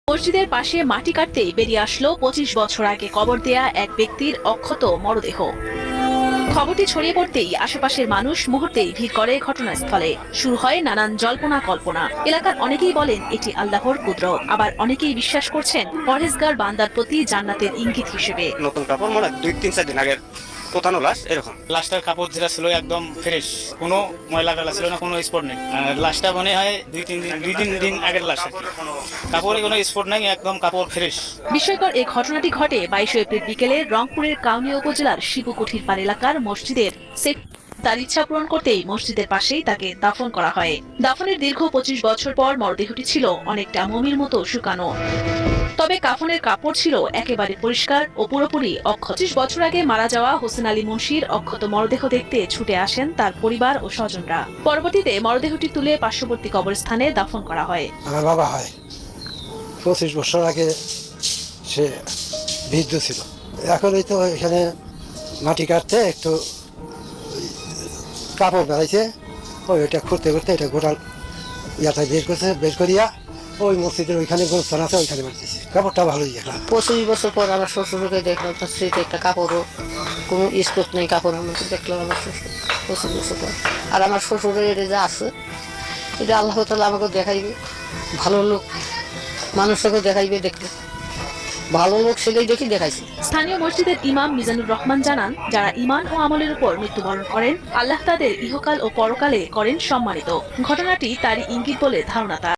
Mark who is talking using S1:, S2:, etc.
S1: মসজিদের পাশে মাটি কাটতেই বেরিয়ে আসলো ২৫ বছর আগে কবর দেয়া এক ব্যক্তির অক্ষত মরদেহ। খবরটি ছড়িয়ে পড়তেই আশেপাশের মানুষ মুহূর্তেই ভিড় করে ঘটনাস্থলে। শুরু হয় নানান জল্পনা কল্পনা। এলাকার অনেকেই বলেন এটি আল্লাহর কুদরত, আবার অনেকেই বিশ্বাস করছেন পরহেজগার বান্দার প্রতি জান্নাতের ইঙ্গিত হিসেবে।
S2: নতুন কাপড় মনে ২-৩-৪ দিন আগের পোতানো লাশ এরকম।
S3: লাশটার কাপড় যেটা ছিল একদম ফ্রেশ, কোনো ময়লা টলা ছিল না, কোনো স্পট নেই। আর লাশটা মনে হয় ২-৩ দিন আগের লাশ। কাপড়ে কোনো স্পট নাই, একদম কাপড় ফ্রেশ।
S1: বিস্ময়কর এই ঘটনাটি ঘটে ২২ এপ্রিল বিকেলে রংপুরের কাউনিয়া উপজেলার শিবকুঠির পাড় এলাকার মসজিদের তার ইচ্ছা পূরণ করতেই মসজিদের পাশেই তাকে দাফন করা হয়। দাফনের দীর্ঘ ২৫ বছর পর মরদেহটি ছিল অনেকটা মমির মতো শুকানো, তবে কাফনের কাপড় ছিল একেবারে পরিষ্কার ও পুরোপুরি অক্ষত। ২৫ বছর আগে মারা যাওয়া হোসেন আলী মুন্সির অক্ষত মরদেহ দেখতে ছুটে আসেন তার পরিবার ও স্বজনরা। পরবর্তীতে মরদেহটি তুলে পার্শ্ববর্তী কবরস্থানে দাফন করা হয়।
S4: আমার বাবা হয় ২৫ বছর আগে সে বৃদ্ধ ছিল। এখন এই তো এখানে মাটি কাটতে একটু কাপড় বেড়াইছে, ওইটা খুঁড়তে খুঁড়তে এটা গোটাল ইয়াটা বের করিয়া ওই মসজিদের ওইখানে গোলস্থান আছে ওইখানে মারতেছে। কাপড়টা ভালোই দেখলাম।
S5: ২৫ বছর পর আমার শ্বশুরকে দেখলাম, তার স্ত্রীতে একটা কাপড়ও কোনো স্পট নেই, কাপড়ের মধ্যে দেখলাম আমার শ্বশুর ২৫ বছর পর। আর আমার শ্বশুরের এটা যা আছে এটা আল্লাহ তাআলা আমাকে দেখাইবে, ভালো লোক মানুষটাকে দেখাইবে। দেখলে ভালো লোক সেটাই দেখি দেখাইছে।
S1: স্থানীয় মসজিদের ইমাম মিজানুর রহমান জানান, যারা ঈমান ও আমলের উপর মৃত্যুবরণ করেন আল্লাহ তাদের ইহকাল ও পরকালে করেন সম্মানিত। ঘটনাটি তারই ইঙ্গিত বলে ধারণা তার।